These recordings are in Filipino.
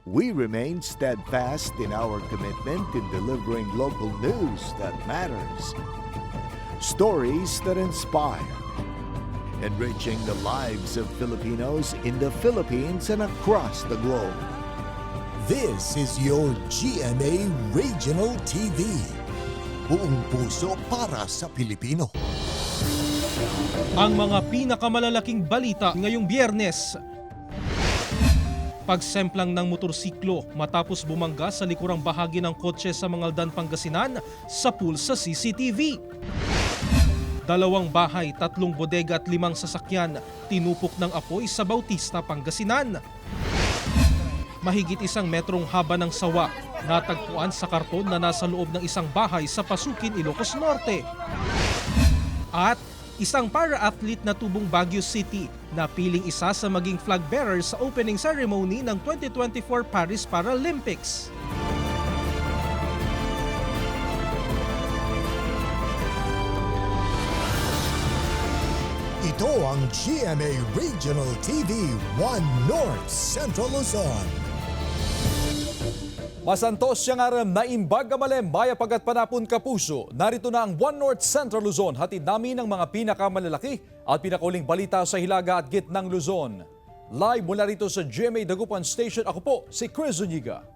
We remain steadfast in our commitment in delivering local news that matters. Stories that inspire. Enriching the lives of Filipinos in the Philippines and across the globe. This is your GMA Regional TV. Buong puso para sa Pilipino. Ang mga pinakamalalaking balita ngayong Biyernes. Pagsemplang ng motorsiklo matapos bumangga sa likurang bahagi ng kotse sa Mangaldan, Pangasinan sa pool sa CCTV. 2 bahay, 3 bodega at 5 sasakyan tinupok ng apoy sa Bautista, Pangasinan. Mahigit 1 metrong haba ng sawa natagpuan sa karton na nasa loob ng isang bahay sa Pasukin, Ilocos Norte. At isang para-athlete na tubong Baguio City na piling isa sa maging flag bearer sa opening ceremony ng 2024 Paris Paralympics. Ito ang GMA Regional TV 1 North Central Luzon. Masantos siyang aram na imbag kamalem, maya pagat panapon kapuso. Narito na ang One North Central Luzon. Hatid namin ang mga pinakamalalaki at pinakauling balita sa hilaga at gitnang Luzon. Live mula rito sa GMA Dagupan Station, ako po si Chris Zuniga.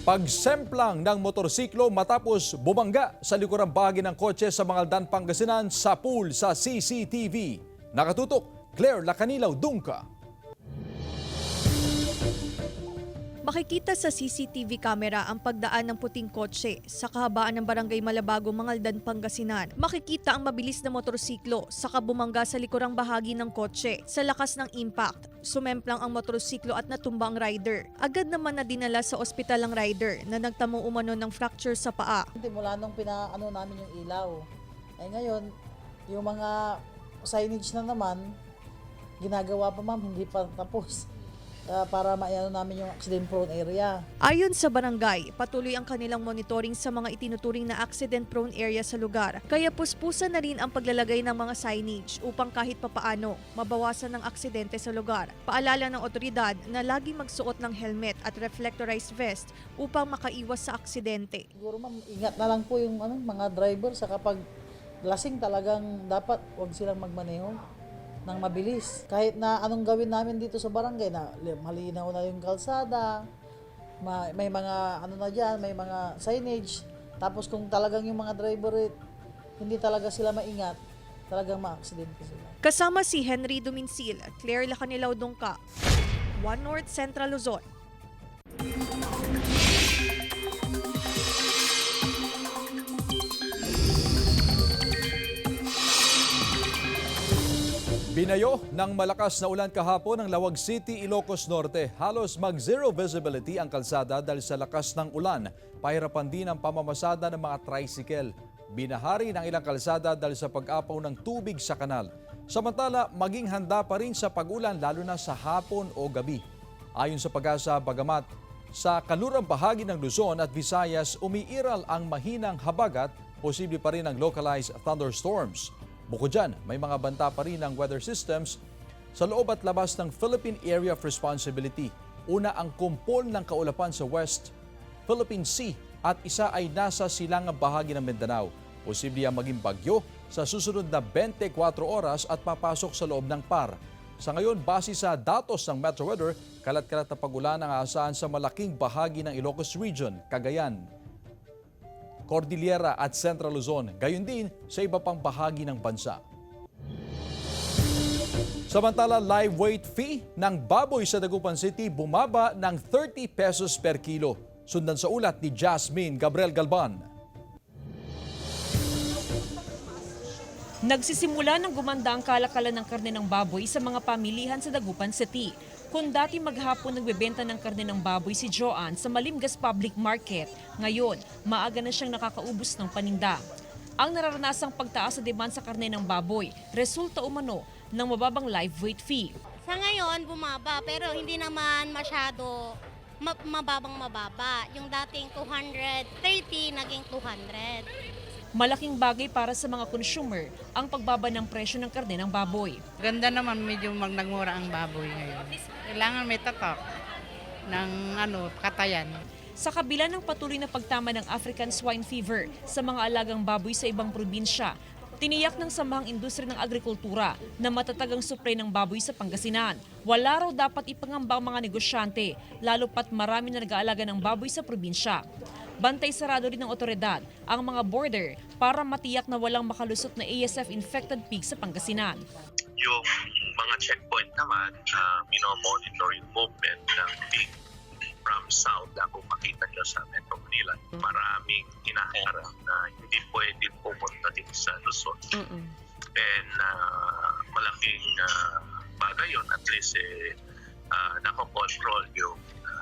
Pagsemplang ng motorsiklo matapos bumangga sa likurang bahagi ng kotse sa Mangaldan, Pangasinan sa pool sa CCTV. Nakatutok, Claire Lacanilaw Dungka. Makikita sa CCTV camera ang pagdaan ng puting kotse sa kahabaan ng Barangay Malabago, Mangaldan, Pangasinan. Makikita ang mabilis na motorsiklo sa kabumangga sa likurang bahagi ng kotse. Sa lakas ng impact, sumemplang ang motorsiklo at natumba ang rider. Agad naman na dinala sa ospital ang rider na nagtamo umano ng fracture sa paa. Mula nung pinaano namin yung ilaw. Eh ngayon, yung mga signage na naman, ginagawa pa ma'am, hindi pa tapos. Para maayano namin yung accident-prone area. Ayon sa barangay, patuloy ang kanilang monitoring sa mga itinuturing na accident-prone area sa lugar. Kaya puspusan na rin ang paglalagay ng mga signage upang kahit papaano mabawasan ng aksidente sa lugar. Paalala ng otoridad na laging magsuot ng helmet at reflectorized vest upang makaiwas sa aksidente. Siguro ma'am, ingat na lang po yung mga driver sa kapag lasing talagang dapat wag silang magmaneho ng mabilis. Kahit na anong gawin namin dito sa barangay na malinaw na yung kalsada, may mga ano na dyan, may mga signage. Tapos kung talagang yung mga driver hindi talaga sila maingat, talagang ma-aksidente sila. Kasama si Henry Duminsil, Claire Lacanilaw Dungka, One North Central Luzon. Binayo ng malakas na ulan kahapon ng Lawag City, Ilocos Norte. Halos mag-zero visibility ang kalsada dahil sa lakas ng ulan. Pahirapan din ang pamamasada ng mga tricycle. Binahari ng ilang kalsada dahil sa pag-apaw ng tubig sa kanal. Samantala, maging handa pa rin sa pag-ulan lalo na sa hapon o gabi. Ayon sa Pag-asa, bagamat sa kanlurang bahagi ng Luzon at Visayas umiiral ang mahinang habagat, posible pa rin ang localized thunderstorms. Bukod dyan, may mga banta pa rin ng weather systems sa loob at labas ng Philippine Area of Responsibility. Una ang kumpol ng kaulapan sa West Philippine Sea at isa ay nasa silangang bahagi ng Mindanao. Posible ang maging bagyo sa susunod na 24 oras at papasok sa loob ng PAR. Sa ngayon, base sa datos ng Metro Weather, kalat-kalat na pag-ulan ang aasahan sa malaking bahagi ng Ilocos Region, Cagayan, Cordillera at Central Luzon, gayon din sa iba pang bahagi ng bansa. Samantala, live weight fee ng baboy sa Dagupan City bumaba ng 30 pesos per kilo. Sundan sa ulat ni Jasmine Gabriel Galban. Nagsisimula ng gumanda ang kalakalan ng karne ng baboy sa mga pamilihan sa Dagupan City. Kung dati maghapon nagbebenta ng karne ng baboy si Joanne sa Malimgas Public Market, ngayon maaga na siyang nakakaubos ng paninda. Ang nararanasang pagtaas sa demand sa karne ng baboy, resulta umano ng mababang live weight fee. Sa ngayon bumaba pero hindi naman masyado mababa. Yung dating 230 naging 200. Malaking bagay para sa mga consumer ang pagbaba ng presyo ng karne ng baboy. Ganda naman, medyo nagmura ang baboy ngayon. Kailangan may tatak. ng katayan. Sa kabila ng patuloy na pagtama ng African swine fever sa mga alagang baboy sa ibang probinsya, tiniyak ng Samahang Industriya ng Agrikultura na matatagang supply ng baboy sa Pangasinan. Wala raw dapat ipangamba ang mga negosyante, lalo pat marami na nag-aalaga ng baboy sa probinsya. Bantay sarado rin ng otoridad ang mga border para matiyak na walang makalusot na ASF-infected pig sa Pangasinan. Yung mga checkpoint naman, monitor yung movement ng pig from south, kung makita nyo sa Metro Manila. Maraming hinaharap na hindi pwede pumunta din sa Luzon. And malaking bagay yun, at least nakakontrol yung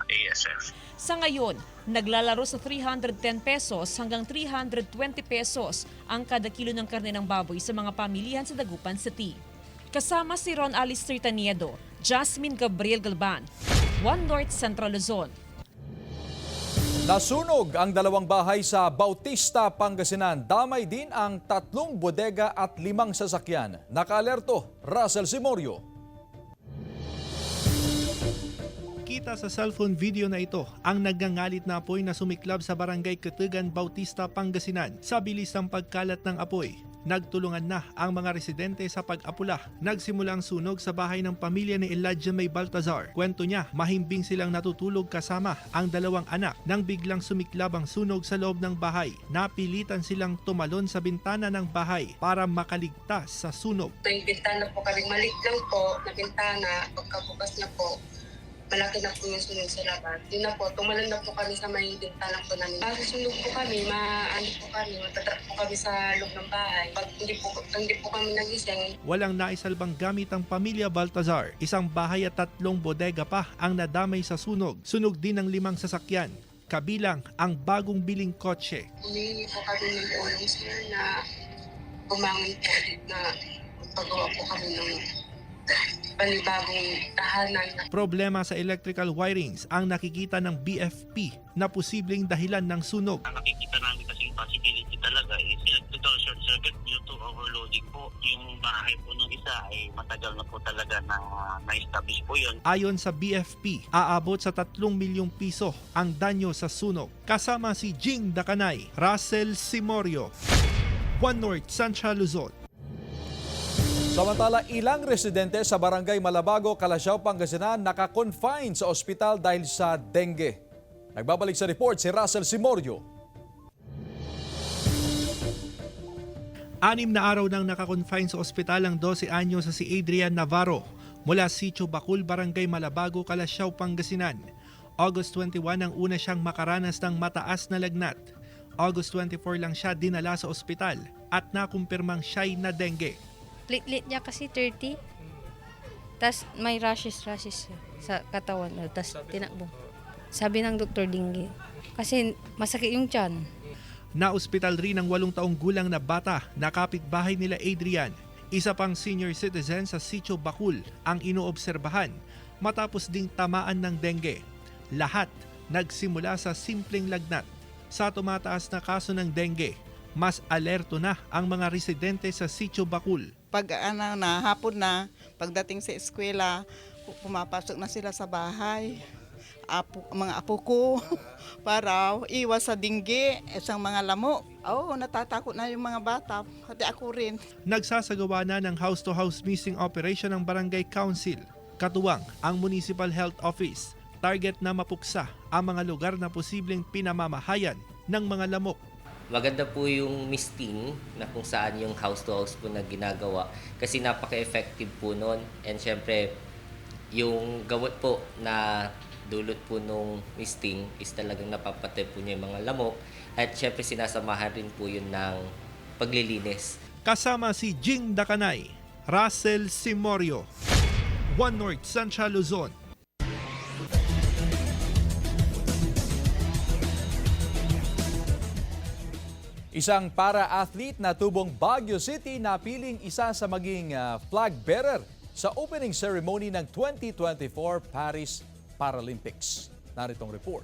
ASF. Sa ngayon, naglalaro sa 310 pesos hanggang 320 pesos ang kada kilo ng karne ng baboy sa mga pamilihan sa Dagupan City. Kasama si Ron Alistair Taniedo, Jasmine Gabriel Galban, One North Central Luzon. Nasunog ang 2 bahay sa Bautista, Pangasinan. Damay din ang 3 bodega at 5 sasakyan. Nakaalerto, Russell Simorio. Kita sa cellphone video na ito ang nagngangalit na apoy na sumiklab sa barangay Katugan, Bautista, Pangasinan. Sa bilis ng pagkalat ng apoy, nagtulungan na ang mga residente sa pag-apula. Nagsimula ang sunog sa bahay ng pamilya ni Elijah May Baltazar. Kwento niya, mahimbing silang natutulog kasama ang 2 anak nang biglang sumiklab ang sunog sa loob ng bahay. Napilitan silang tumalon sa bintana ng bahay para makaligtas sa sunog. Yung bintana po kami, maliit lang po na bintana. Pagkabukas na po, malaki na po yung sunog sa labas. Yun na po, tumalon na po kami sa may bintana po namin. Bago sunog po kami, matatrap po kami sa loob ng bahay. Pag hindi po kami nagising. Walang naisalbang gamit ang pamilya Baltazar. Isang bahay at 3 bodega pa ang nadamay sa sunog. Sunog din ng 5 sasakyan, kabilang ang bagong biling kotse. Humingi po kami ng tulong sir na bumangon po ulit na magpagawa po kami ng panibagong tahanan. Problema sa electrical wirings ang nakikita ng BFP na posibleng dahilan ng sunog. Ang nakikita namin kasi yung possibility talaga is electrical short circuit due to overloading po. Yung bahay po ng isa ay matagal na po talaga na-establish po yun. Ayon sa BFP, aabot sa 3 milyong piso ang danyo sa sunog. Kasama si Jing Dakanay, Russell Simorio, One North Central Luzon. Samantala, ilang residente sa Barangay Malabago, Calasiao, Pangasinan naka-confine sa ospital dahil sa dengue. Nagbabalik sa report si Russell Simorio. 6 na araw nang naka-confine sa ospital ang 12 anyo sa si Adrian Navarro mula Sitio Bacul, Barangay Malabago, Calasiao, Pangasinan. August 21 ang una siyang makaranas ng mataas na lagnat. August 24 lang siya dinala sa ospital at nakumpirmang siya'y na dengue. Platelet niya kasi 30. Tapos may rashes sa katawan. Tapos tinakbo. Sabi ng doktor, dengue. Kasi masakit yung tiyan. Na-ospital rin ang 8 taong gulang na bata na kapitbahay nila Adrian. Isa pang senior citizen sa Sitio Bacul ang inoobserbahan matapos ding tamaan ng dengue. Lahat nagsimula sa simpleng lagnat. Sa tumataas na kaso ng dengue, mas alerto na ang mga residente sa Sitio Bacul. Pag hapon na, pagdating sa eskwela, pumapasok na sila sa bahay. Mga apo ko para iwas sa dengue, isang mga lamok. Natatakot na yung mga bata, pati ako rin. Nagsasagawa na ng house-to-house missing operation ng Barangay Council. Katuwang ang Municipal Health Office. Target na mapuksa ang mga lugar na posibleng pinamamahayan ng mga lamok. Maganda po yung misting na kung saan yung house-to-house po na ginagawa kasi napaka-effective po nun. And syempre, yung gawot po na dulot po nung misting is talagang napapatay po niya yung mga lamok. At syempre, sinasamahan rin po yun ng paglilinis. Kasama si Jing Dakanay, Russell Simorio, One North Central Luzon. Isang para-athlete na tubong Baguio City na piling isa sa maging flag bearer sa opening ceremony ng 2024 Paris Paralympics. Naritong report.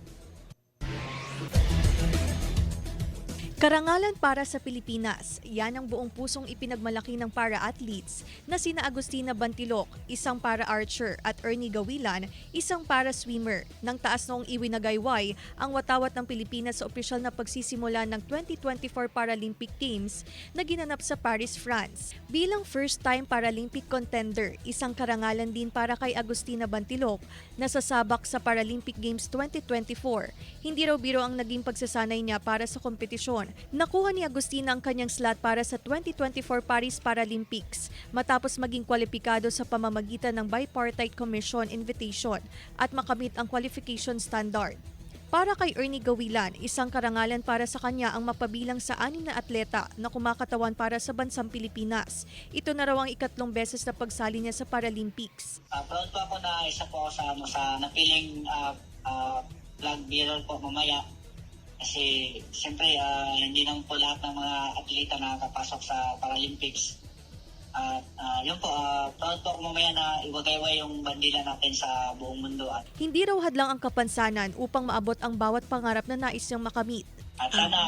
Karangalan para sa Pilipinas, yan ang buong pusong ipinagmalaki ng para-athletes na sina Agustina Bantilok, isang para-archer, at Ernie Gawilan, isang para-swimmer. Nang taas noong iwinagayway ang watawat ng Pilipinas sa opisyal na pagsisimula ng 2024 Paralympic Games na ginanap sa Paris, France. Bilang first-time Paralympic contender, isang karangalan din para kay Agustina Bantilok na sasabak sa Paralympic Games 2024. Hindi raw biro ang naging pagsasanay niya para sa kompetisyon. Nakuha ni Agustina ang kanyang slot para sa 2024 Paris Paralympics matapos maging kwalipikado sa pamamagitan ng Bipartite Commission Invitation at makamit ang qualification standard. Para kay Ernie Gawilan, isang karangalan para sa kanya ang mapabilang sa 6 na atleta na kumakatawan para sa bansang Pilipinas. Ito na raw ang 3 beses na pagsali niya sa Paralympics. Proud po ako na isa po ako sa napiling flag bearer po mamaya. Kasi siyempre hindi naman po lahat ng mga atleta nakakapasok sa Paralympics. At yun po, proud po ako mamaya na iwagayway yung bandila natin sa buong mundo. Hindi raw hadlang ang kapansanan upang maabot ang bawat pangarap na nais niyang makamit. At sana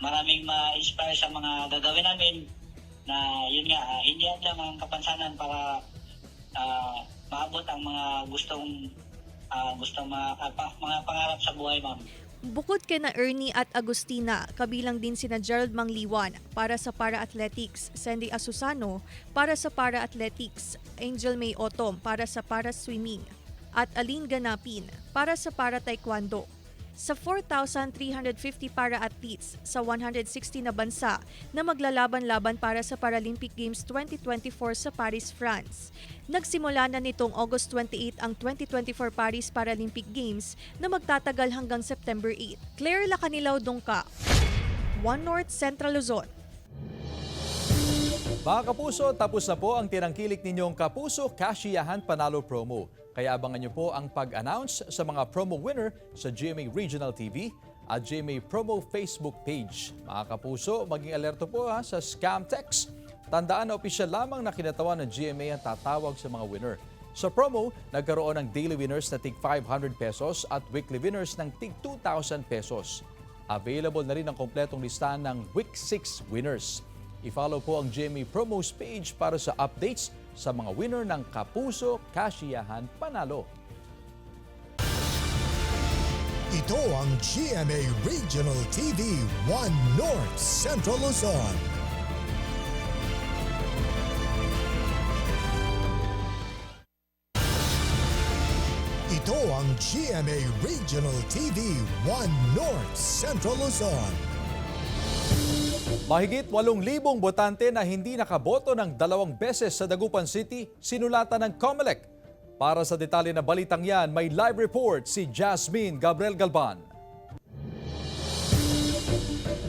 maraming ma-inspire sa mga gagawin namin na yun nga, hindi hadlang ang kapansanan para maabot ang mga mga pangarap sa buhay, ma'am. Bukod kay na Ernie at Agustina, kabilang din sina Gerald Mangliwan para sa para-athletics, Sandy Asusano para sa para-athletics, Angel May Otom para sa para-swimming, at Aline Ganapin para sa para-taekwondo. Sa 4,350 para-athletes sa 160 na bansa na maglalaban-laban para sa Paralympic Games 2024 sa Paris, France. Nagsimula na nitong August 28 ang 2024 Paris Paralympic Games na magtatagal hanggang September 8. Claire Lacanilaw, Dungka, One North Central Luzon. Mga kapuso, tapos na po ang tinangkilik ninyong Kapuso Kasiyahan Panalo promo. Kaya abangan niyo po ang pag-announce sa mga promo winner sa GMA Regional TV at GMA Promo Facebook page. Mga kapuso, maging alerto po sa scam text. Tandaan na opisyal lamang na kinatawan ng GMA ang tatawag sa mga winner. Sa promo, nagkaroon ng daily winners na tig 500 pesos at weekly winners ng tig 2,000 pesos. Available na rin ang kompletong listahan ng Week 6 winners. I-follow po ang GMA Promos page para sa updates sa mga winner ng Kapuso Kasiyahan Panalo. Ito ang GMA Regional TV 1 North Central Luzon. Ito ang GMA Regional TV 1 North Central Luzon. Mahigit 8,000 botante na hindi nakaboto ng 2 beses sa Dagupan City, sinulatan ng COMELEC. Para sa detalye na balitang yan, may live report si Jasmine Gabriel Galban.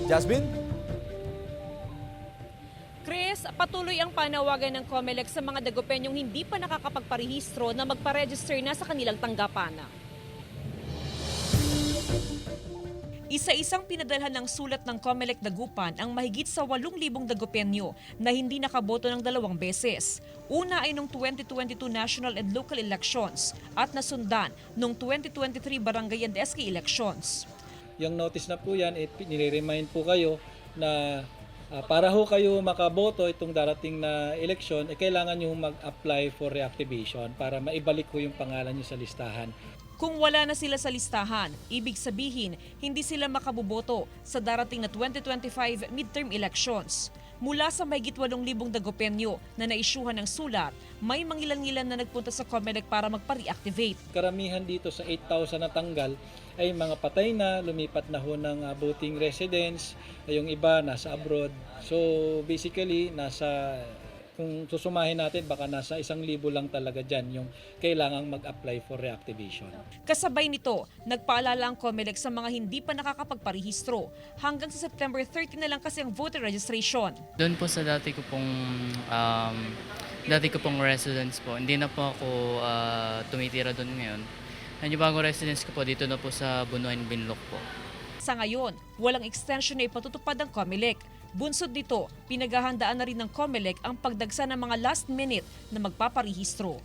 Jasmine? Chris, patuloy ang panawagan ng COMELEC sa mga Dagupenyong hindi pa nakakapagparehistro na magpa-register na sa kanilang tanggapan. Isa-isang pinadalhan ng sulat ng COMELEC Dagupan ang mahigit sa 8,000 Dagupenyo na hindi nakaboto ng 2 beses. Una ay noong 2022 national and local elections at nasundan noong 2023 barangay and SK elections. Yung notice na po yan, nire-remind po kayo na para ho kayo makaboto itong darating na eleksyon, kailangan nyo mag-apply for reactivation para maibalik ko yung pangalan nyo sa listahan. Kung wala na sila sa listahan, ibig sabihin hindi sila makaboboto sa darating na 2025 midterm elections. Mula sa mahigit 8,000 Dagupenyo na naisyuhan ng sulat, may mangilan-ngilan na nagpunta sa COMELEC para magpa-reactivate. Karamihan dito sa 8,000 na tanggal ay mga patay na, lumipat na ho ng voting residence, yung iba nasa abroad. So basically, kung susumahin natin, baka nasa 1,000 lang talaga dyan yung kailangang mag-apply for reactivation. Kasabay nito, nagpaalala ang COMELEC sa mga hindi pa nakakapagparehistro. Hanggang sa September 30 na lang kasi ang voter registration. Doon po sa dati ko pong residence po, hindi na po ako tumitira doon ngayon. Ang bagong residence ko po dito na po sa Bunuan, Binloc po. Sa ngayon, walang extension na ipatutupad ng COMELEC. Bunsod dito, pinaghahandaan na rin ng COMELEC ang pagdagsa ng mga last minute na magpaparehistro.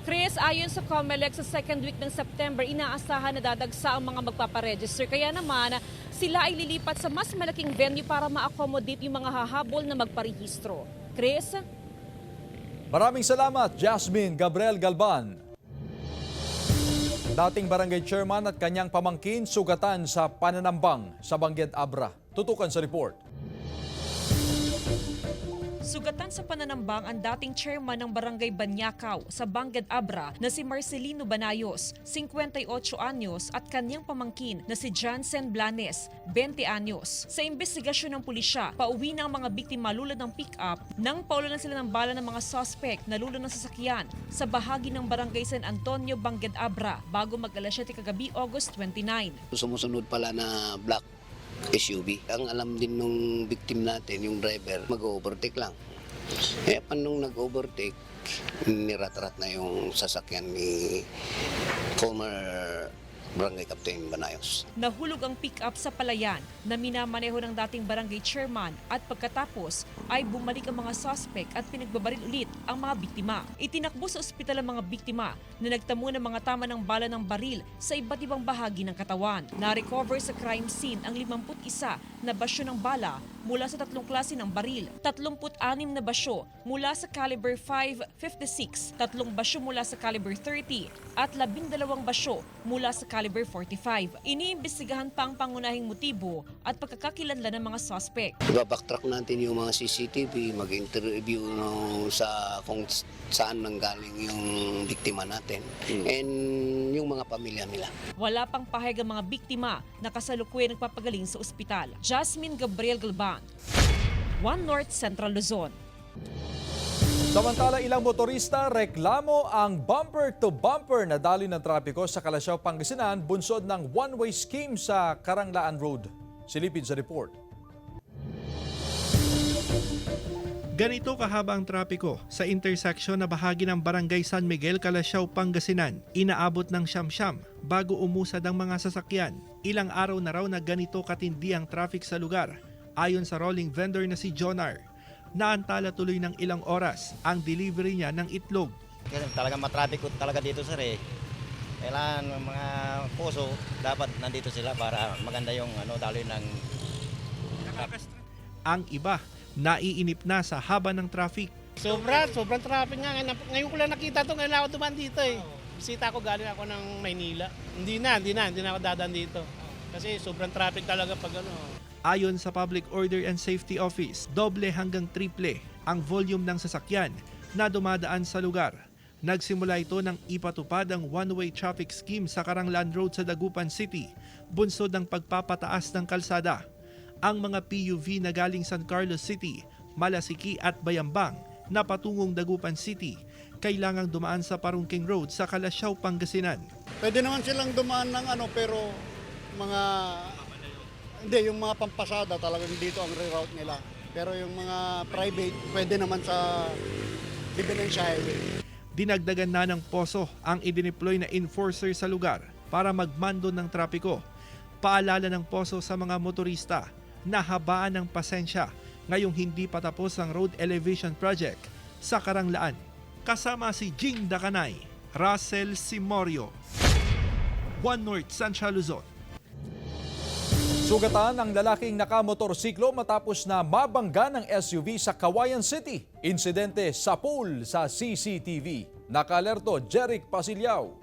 Chris, ayon sa COMELEC, sa second week ng September, inaasahan na dadagsa ang mga magpaparegister. Kaya naman, sila ay lilipat sa mas malaking venue para ma-accommodate yung mga hahabol na magparehistro. Chris? Maraming salamat, Jasmine Gabriel Galban. Dating barangay chairman at kanyang pamangkin sugatan sa pananambang sa Bangged Abra. Tutukan sa report. Sugatan sa pananambang ang dating chairman ng Barangay Banyakaw sa Bangged Abra na si Marcelino Banayos, 58 anyos, at kanyang pamangkin na si Jansen Blanes, 20 anyos. Sa investigasyon ng pulisya, pauwi na ang mga biktima lulad ng pick-up nang paulanan sila ng bala ng mga suspect na lulad ng sasakyan sa bahagi ng Barangay San Antonio, Bangged Abra bago mag-alas 7 kagabi, August 29. Sumusunod pala na black SUV. Ang alam din nung victim natin, yung driver, mag-overtake lang. Eh, nung nag-overtake, nirat-rat na yung sasakyan ni former Barangay Captain Banayos. Nahulog ang pick-up sa palayan na minamaneho ng dating barangay chairman at pagkatapos ay bumalik ang mga suspect at pinagbabaril ulit ang mga biktima. Itinakbo sa ospital ang mga biktima na nagtamo ng mga tama ng bala ng baril sa iba't ibang bahagi ng katawan. Na-recover sa crime scene ang 51 na basyo ng bala mula sa 3 klase ng baril, 36 na basyo mula sa caliber 5.56, 3 basyo mula sa caliber 30 at 12 basyo mula sa caliber 45. Iniimbestigahan pa ang pangunahing motibo at pagkakakilanlan ng mga suspect. Iba-backtrack natin yung mga CCTV, mag-interview sa kung saan nanggaling yung biktima natin and yung mga pamilya nila. Wala pang pahayag ang mga biktima na kasalukuyan nagpapagaling sa ospital. Jasmine Gabriel Galban, One North Central Luzon. Samantala, ilang motorista reklamo ang bumper-to-bumper na daloy ng trapiko sa Calasiao, Pangasinan, bunsod ng one-way scheme sa Karanglaan Road. Silipid sa report. Ganito kahaba ang trapiko sa intersection na bahagi ng Barangay San Miguel, Calasiao, Pangasinan. Inaabot ng siyam-siyam bago umusad ang mga sasakyan. Ilang araw na raw na ganito katindi ang traffic sa lugar. Ayon sa rolling vendor na si Jonar, naantala tuloy ng ilang oras ang delivery niya ng itlog. Kasi talagang matrapiko talaga dito sir eh. Kailangan mga puso dapat nandito sila para maganda yung daloy ng Ang iba, naiinip na sa haba ng traffic. Sobrang traffic nga. Ngayon ko lang nakita ito, ngayon ako dumaan dito eh. Bisita ko, galing ako ng Maynila. Hindi na ako dadaan dito. Kasi sobrang traffic talaga pag Ayon sa Public Order and Safety Office, doble hanggang triple ang volume ng sasakyan na dumadaan sa lugar. Nagsimula ito nang ipatupad ang one-way traffic scheme sa Karanglaan Road sa Dagupan City, bunsod ng pagpapataas ng kalsada. Ang mga PUV na galing San Carlos City, Malasiki at Bayambang na patungong Dagupan City, kailangang dumaan sa Parungking Road sa Calasiao, Pangasinan. Pwede naman silang dumaan ng pero yung mga pampasada talagang dito ang reroute nila. Pero yung mga private, pwede naman sa Dividencia Highway. Dinagdagan na ng poso ang idineploy na enforcer sa lugar para magmando ng trapiko. Paalala ng poso sa mga motorista na habaan ng pasensya ngayong hindi pa tapos ang road elevation project sa Karanglaan. Kasama si Jing Dakanay, Russell Simorio, One North Central Luzon. Sugatan ang lalaking nakamotorsiklo matapos na mabangga ng SUV sa Cauayan City. Insidente sa pool sa CCTV. Nakalerto Jeric Pasilyao.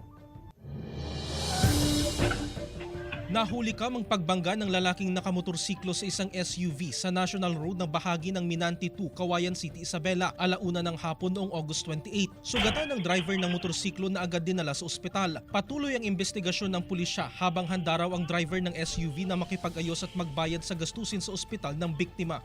Nahuli ang pagbangga ng lalaking nakamotorsiklo sa isang SUV sa National Road ng bahagi ng Minanti 2, Cauayan City, Isabela, alauna ng hapon noong August 28. Sugatan ng driver ng motorsiklo na agad dinala sa ospital. Patuloy ang investigasyon ng pulisya habang handa raw ang driver ng SUV na makipag-ayos at magbayad sa gastusin sa ospital ng biktima.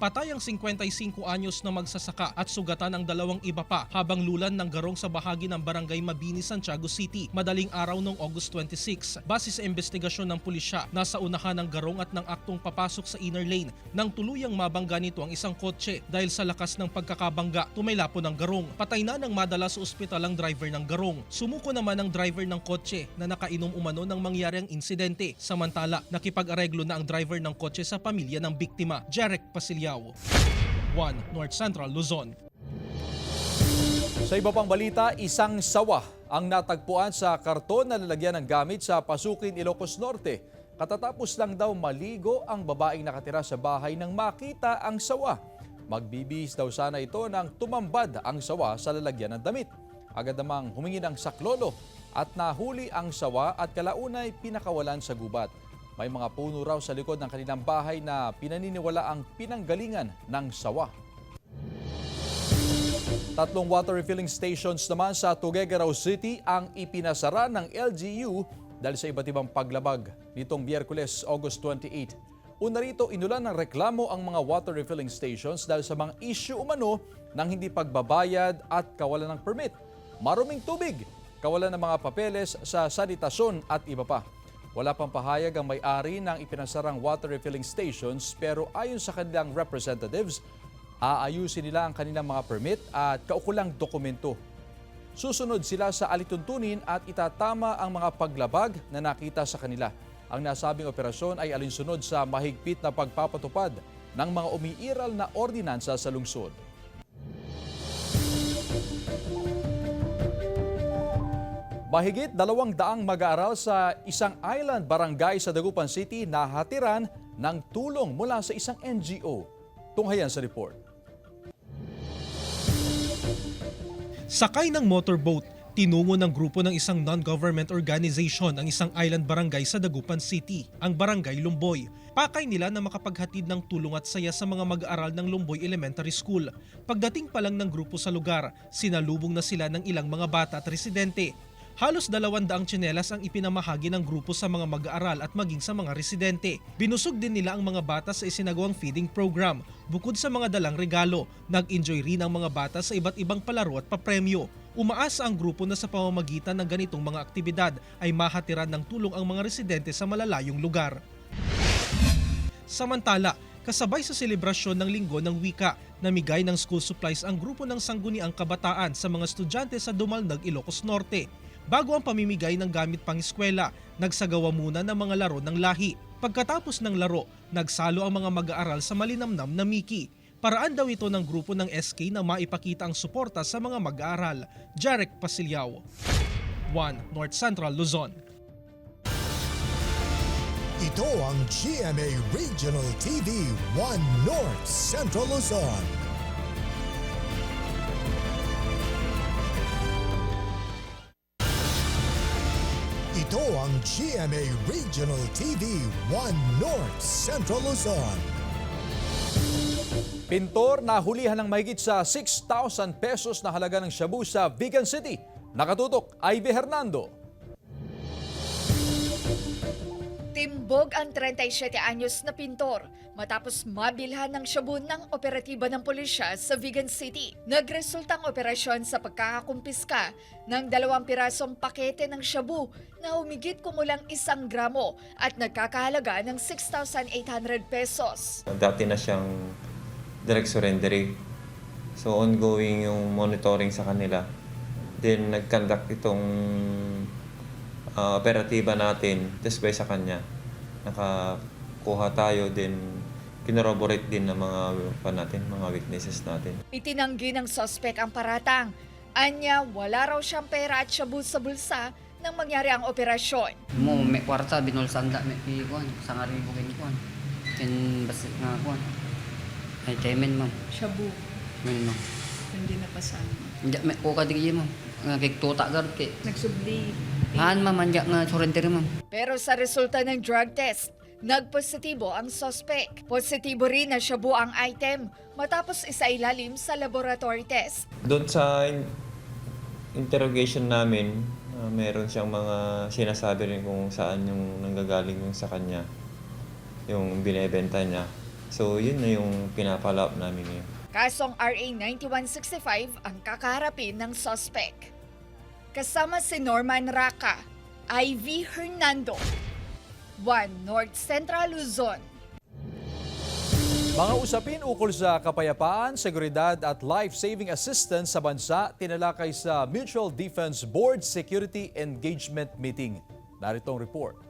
Patay ang 55 anyos na magsasaka at sugatan ang 2 iba pa habang lulan ng garong sa bahagi ng Barangay Mabini, Santiago City, madaling araw noong August 26. Base sa investigasyon ng pulisya, nasa unahan ng garong at ng aktong papasok sa inner lane nang tuluyang mabangga nito ang isang kotse dahil sa lakas ng pagkakabangga, tumaylapo ng garong. Patay na nang madala sa ospital ang driver ng garong. Sumuko naman ang driver ng kotse na nakainom umano ng mangyari ang insidente. Samantala, nakipag-areglo na ang driver ng kotse sa pamilya ng biktima. Jeric Pasilyao, One North Central Luzon. Sa iba pang balita, isang sawa ang natagpuan sa karton na lalagyan ng gamit sa Pasukin, Ilocos Norte. Katatapos lang daw maligo ang babaeng nakatira sa bahay nang makita ang sawa. Magbibihis daw sana ito nang tumambad ang sawa sa lalagyan ng damit. Agad namang humingi ng saklolo at nahuli ang sawa at kalaunay pinakawalan sa gubat. May mga puno raw sa likod ng kanilang bahay na pinaniniwala ang pinanggalingan ng sawa. 3 water refilling stations naman sa Tuguegarao City ang ipinasara ng LGU dahil sa iba't ibang paglabag nitong Miyerkules, August 28. Una rito, inulan ng reklamo ang mga water refilling stations dahil sa mga issue umano ng hindi pagbabayad at kawalan ng permit, maruming tubig, kawalan ng mga papeles sa sanitasyon at iba pa. Wala pang pahayag ang may-ari ng ipinasarang water refilling stations pero ayon sa kanilang representatives, aayusin nila ang kanilang mga permit at kaukulang dokumento. Susunod sila sa alituntunin at itatama ang mga paglabag na nakita sa kanila. Ang nasabing operasyon ay alinsunod sa mahigpit na pagpapatupad ng mga umiiral na ordinansa sa lungsod. Mahigit 200 mag-aaral sa isang island barangay sa Dagupan City na hatiran ng tulong mula sa isang NGO. Tunghayan sa report. Sakay ng motorboat, tinungo ng grupo ng isang non-government organization ang isang island barangay sa Dagupan City, ang Barangay Lumboy. Pakay nila na makapaghatid ng tulong at saya sa mga mag-aaral ng Lumboy Elementary School. Pagdating pa lang ng grupo sa lugar, sinalubong na sila ng ilang mga bata at residente. Halos 200 tsinelas ang ipinamahagi ng grupo sa mga mag-aaral at maging sa mga residente. Binusog din nila ang mga bata sa isinagawang feeding program. Bukod sa mga dalang regalo, nag-enjoy rin ang mga bata sa iba't ibang palaro at papremyo. Umaasa ang grupo na sa pamamagitan ng ganitong mga aktibidad ay mahatiran ng tulong ang mga residente sa malalayong lugar. Samantala, kasabay sa selebrasyon ng Linggo ng Wika, namigay ng school supplies ang grupo ng Sangguniang Kabataan sa mga estudyante sa Dumalnag, Ilocos Norte. Bago ang pamimigay ng gamit pang-eskwela, nagsagawa muna ng mga laro ng lahi. Pagkatapos ng laro, nagsalo ang mga mag-aaral sa malinamnam na Mickey. Paraan daw ito ng grupo ng SK na maipakita ang suporta sa mga mag-aaral. Jarek Pasilyao, 1 North Central Luzon. Ito ang GMA Regional TV 1 North Central Luzon. Ito ang GMA Regional TV 1 North Central Luzon. Pintor na hulihan ng mahigit sa 6,000 pesos na halaga ng shabu sa Vigan City. Nakatutok, Ivy Hernando. Timbog ang 37 anyos na pintor matapos mabilhan ng shabu ng operatiba ng pulisya sa Vigan City. Nagresultang operasyon sa pagkakakumpiska ng 2 pirasong pakete ng shabu na humigit kumulang 1 gramo at nagkakahalaga ng 6,800 pesos. Dati na siyang direct surrendering. So ongoing yung monitoring sa kanila. Then nag-conduct itong operatiba natin, display sa kanya. Nakakuha tayo, din kinoroborate din ng mga witnesses natin. Itinanggi ng suspect ang paratang. Anya, wala raw siyang pera at shabu sa bulsa nang mangyari ang operasyon. Mo may kwarta binulsanda may kuan sa ngaribo kuan. Ken basta nga kuan. Ay temen ma'am. Shabu. Men ma'am. Hindi napasan. Hindi may ko kadigye ma'am. Nga kay tuta gad kay. Nagsubli. Han ma'am anja nga surrender ma'am. Pero sa resulta ng drug test, nagpositibo ang suspect. Positibo rin na shabu ang item matapos isailalim sa laboratory test. Doon sa interrogation namin, meron siyang mga sinasabi rin kung saan yung nanggagaling yung sa kanya, yung binebenta niya. So yun na yung pinapalap namin ngayon. Kasong RA 9165 ang kakaharapin ng suspect. Kasama si Norman Raca, Ivy Hernando, 1 North Central Luzon. Mga usapin ukol sa kapayapaan, seguridad at life-saving assistance sa bansa tinalakay sa Mutual Defense Board Security Engagement Meeting. Narito ang report.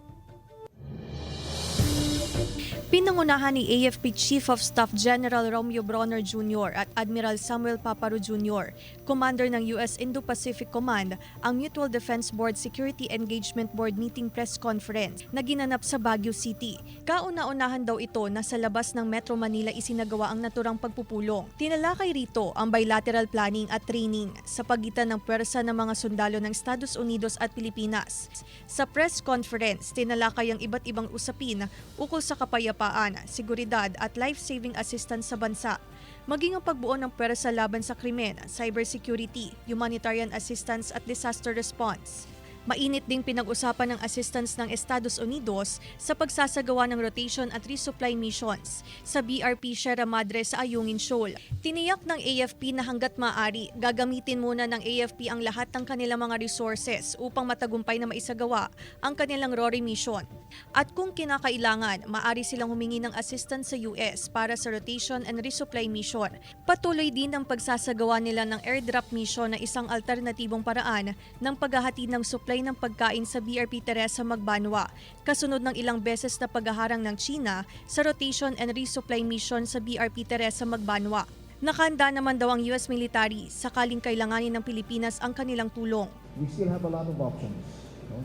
Pinangunahan ni AFP Chief of Staff General Romeo Bronner Jr. at Admiral Samuel Paparo Jr., Commander ng US Indo-Pacific Command, ang Mutual Defense Board Security Engagement Board Meeting Press Conference na ginanap sa Baguio City. Kauna-unahan daw ito na sa labas ng Metro Manila isinagawa ang naturang pagpupulong. Tinalakay rito ang bilateral planning at training sa pagitan ng pwersa ng mga sundalo ng Estados Unidos at Pilipinas. Sa press conference, tinalakay ang iba't ibang usapin ukol sa kapayapaan, seguridad at life-saving assistance sa bansa, maging ang pagbuo ng pwersa laban sa krimen, cybersecurity, humanitarian assistance at disaster response. Mainit ding pinag-usapan ng assistance ng Estados Unidos sa pagsasagawa ng rotation at resupply missions sa BRP Sierra Madre sa Ayungin Shoal. Tiniyak ng AFP na hanggat maaari, gagamitin muna ng AFP ang lahat ng kanilang mga resources upang matagumpay na maisagawa ang kanilang RORI mission. At kung kinakailangan, maaari silang humingi ng assistance sa US para sa rotation and resupply mission. Patuloy din ang pagsasagawa nila ng airdrop mission na isang alternatibong paraan ng paghahatid ng supply ng pagkain sa BRP Teresa Magbanwa, kasunod ng ilang beses na paghaharang ng China sa rotation and resupply mission sa BRP Teresa Magbanwa. Nakahanda naman daw ang US military sakaling kailanganin ng Pilipinas ang kanilang tulong. We still have a lot of options.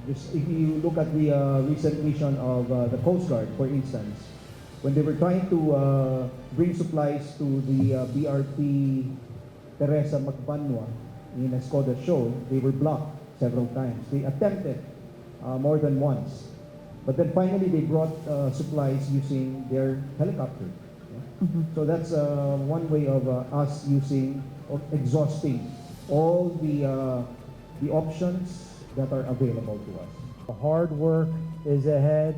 Just if you look at the recent mission of the Coast Guard, for instance, when they were trying to bring supplies to the BRP Teresa Magbanwa in Escoda Shoal, they were blocked several times. They attempted more than once. But then finally they brought supplies using their helicopter. So that's one way of us exhausting all the options that are available to us. The hard work is ahead.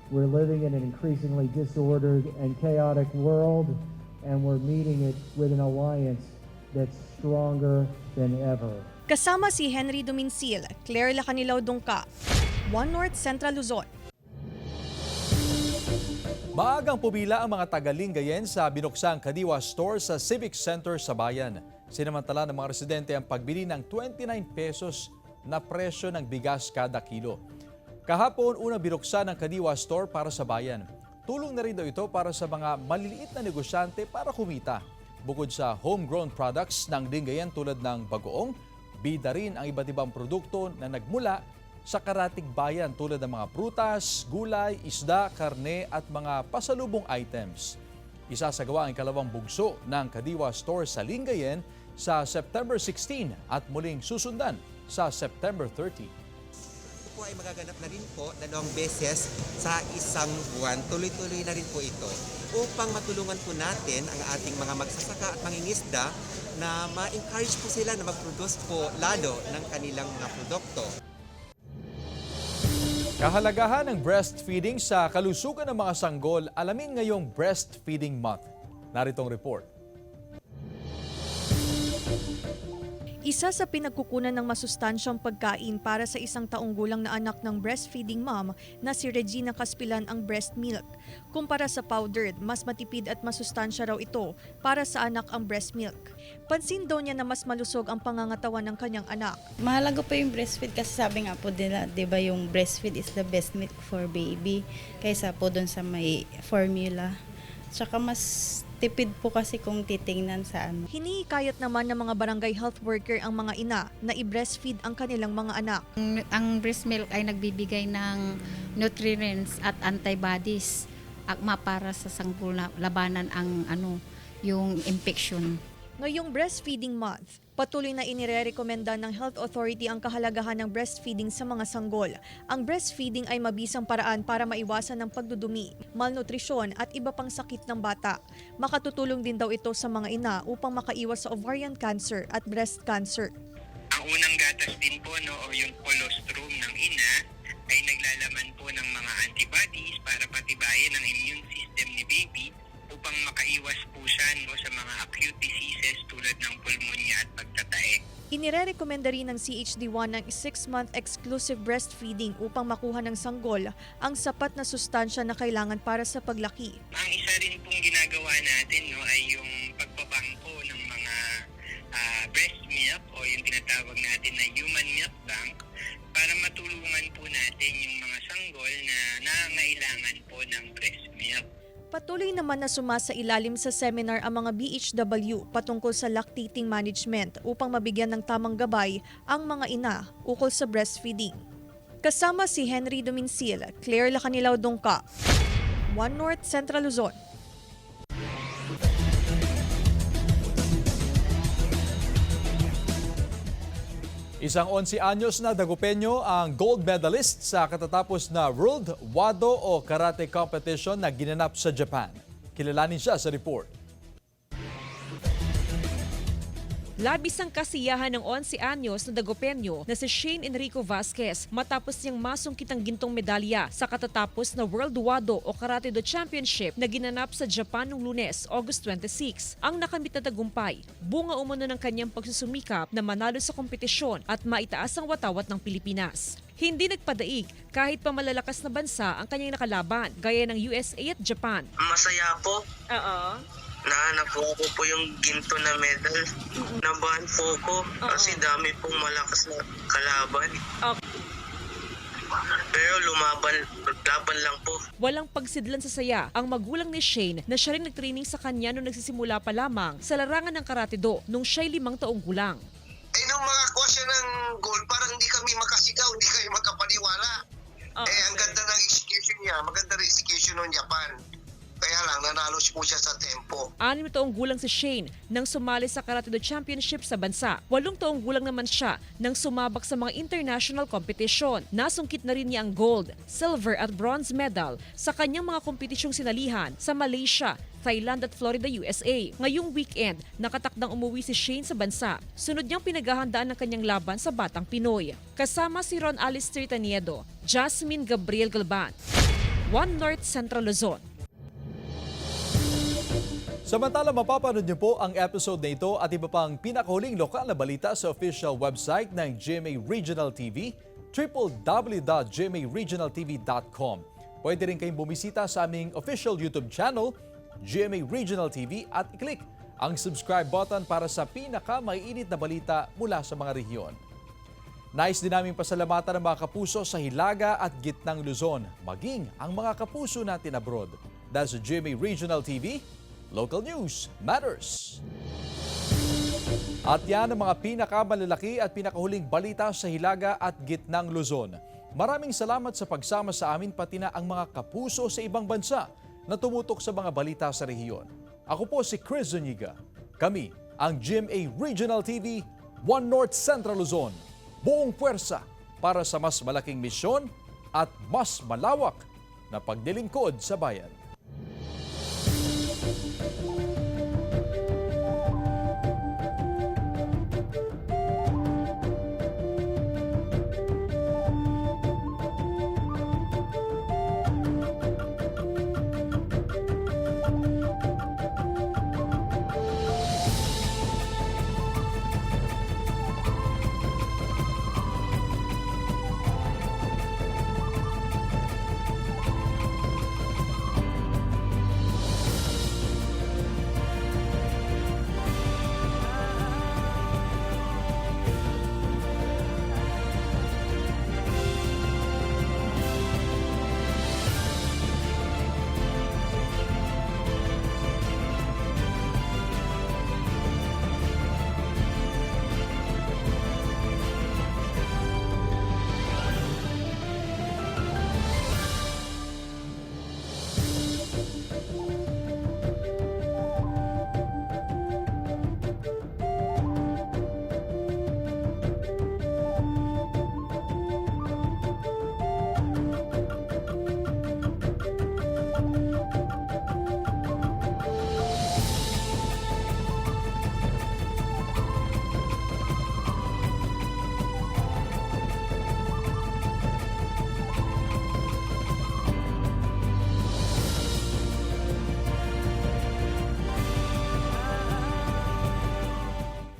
We're living in an increasingly disordered and chaotic world, and we're meeting it with an alliance that's stronger than ever. Kasama si Henry Domincil, Claire Lacanilaw Dungka, One North Central Luzon. Maagang pumila ang mga taga-Lingayen sa binuksang Kadiwa Store sa Civic Center sa bayan. Sinamantala ng mga residente ang pagbili ng 29 pesos na presyo ng bigas kada kilo. Kahapon, unang binuksan ng Kadiwa Store para sa bayan. Tulong na rin daw ito para sa mga maliliit na negosyante para kumita. Bukod sa homegrown products ng Lingayen tulad ng bagoong, bida rin ang iba't ibang produkto na nagmula sa karatig bayan tulad ng mga prutas, gulay, isda, karne at mga pasalubong items. Isasagawa ang ikalawang bugso ng Kadiwa Store sa Lingayen sa September 16 at muling susundan sa September 30. Ito po ay magaganap na rin po 2 beses sa isang buwan. Tuloy-tuloy na rin po ito upang matulungan po natin ang ating mga magsasaka at mangingisda na ma-encourage po sila na mag-produce po lalo ng kanilang mga produkto. Kahalagahan ng breastfeeding sa kalusugan ng mga sanggol, alamin ngayong Breastfeeding Month. Narito ang report. Isa sa pinagkukunan ng masustansyang pagkain para sa isang taong gulang na anak ng breastfeeding mom na si Regina Caspilan ang breast milk. Kumpara sa powdered, mas matipid at masustansya raw ito para sa anak ang breast milk. Pansin daw niya na mas malusog ang pangangatawan ng kanyang anak. Mahalaga po yung breastfeed kasi sabi nga po nila, di ba yung breastfeed is the best milk for baby kaysa po dun sa may formula. Tsaka mas tipid po kasi kung titingnan sa ano. Hinihikayat naman ng mga barangay health worker ang mga ina na i-breastfeed ang kanilang mga anak. Ang breast milk ay nagbibigay ng nutrients at antibodies akma para sa sanggol na labanan ang yung infection. Ngayong Breastfeeding Month, patuloy na inirerekomenda ng Health Authority ang kahalagahan ng breastfeeding sa mga sanggol. Ang breastfeeding ay mabisang paraan para maiwasan ng pagdudumi, malnutrisyon at iba pang sakit ng bata. Makatutulong din daw ito sa mga ina upang makaiwas sa ovarian cancer at breast cancer. Ang unang gatas din po o yung colostrum ng ina ay naglalaman po ng mga antibodies para patibayin ang immune system ni baby upang makaiwas po siya sa mga acute diseases tulad ng pulmonya at pagtatae. Inirerekomenda rin ng CHD1 ang 6-month exclusive breastfeeding upang makuha ng sanggol ang sapat na sustansya na kailangan para sa paglaki. Ang isa rin pong ginagawa natin ay yung pagbabangko ng mga breast milk o yung tinatawag natin na human milk bank para matulungan po natin yung mga sanggol na nangangailangan po ng breast milk. Patuloy naman na sumasailalim sa seminar ang mga BHW patungkol sa lactating management upang mabigyan ng tamang gabay ang mga ina ukol sa breastfeeding. Kasama si Henry Domincil, Claire Lacanilaw Dongka, One North Central Luzon. Isang 11 anyos na Dagupeño ang gold medalist sa katatapos na World Wado o Karate Competition na ginanap sa Japan. Kilalanin siya sa report. Labis ang kasiyahan ng 11 anyos na Dagupeño na si Shane Enrico Vasquez matapos niyang masungkit ang gintong medalya sa katatapos na World Wado o Karate Do Championship na ginanap sa Japan noong Lunes, August 26. Ang nakamit na tagumpay, bunga umano ng kanyang pagsusumikap na manalo sa kompetisyon at maitaas ang watawat ng Pilipinas. Hindi nagpadaig kahit pa malalakas na bansa ang kanyang nakalaban gaya ng USA at Japan. Masaya po. Nahanap po yung ginto na medal. Nabahan po ko kasi dami pong malakas na kalaban. Pero laban lang po. Walang pagsidlan sa saya ang magulang ni Shane na siya rin nagtraining sa kanya nung nagsisimula pa lamang sa larangan ng Karate Do nung siya'y 5 taong gulang. Nung makakuha siya ng gold, parang hindi kami makasigaw, hindi kami makapaniwala. Ang ganda ng execution niya, maganda rin execution ng Japan. Kaya lang, nanalo po siya sa tempo. 6 taong gulang si Shane nang sumali sa Karate Do Championship sa bansa. 8 taong gulang naman siya nang sumabak sa mga international competition. Nasungkit na rin niya ang gold, silver at bronze medal sa kanyang mga kompetisyong sinalihan sa Malaysia, Thailand at Florida, USA. Ngayong weekend, nakatakdang umuwi si Shane sa bansa. Sunod niyang pinaghahandaan ng kanyang laban sa Batang Pinoy. Kasama si Ron Alistair Taniedo, Jasmine Gabriel Galban, One North Central Luzon. Samantala, mapapanood niyo po ang episode na ito at iba pang pinakahuling lokal na balita sa official website ng GMA Regional TV, www.gmaregionaltv.com. Pwede rin kayong bumisita sa aming official YouTube channel, GMA Regional TV, at i-click ang subscribe button para sa pinakamaiinit na balita mula sa mga rehiyon. Nais din namin pasalamatan ang mga kapuso sa Hilaga at Gitnang Luzon, maging ang mga kapuso natin abroad. Dahil sa GMA Regional TV, Local News Matters. At yan ang mga pinakamalalaki at pinakahuling balita sa Hilaga at Gitnang Luzon. Maraming salamat sa pagsama sa amin pati na ang mga kapuso sa ibang bansa na tumutok sa mga balita sa rehiyon. Ako po si Chris Zuniga. Kami ang GMA Regional TV, One North Central Luzon. Buong puwersa para sa mas malaking misyon at mas malawak na paglilingkod sa bayan.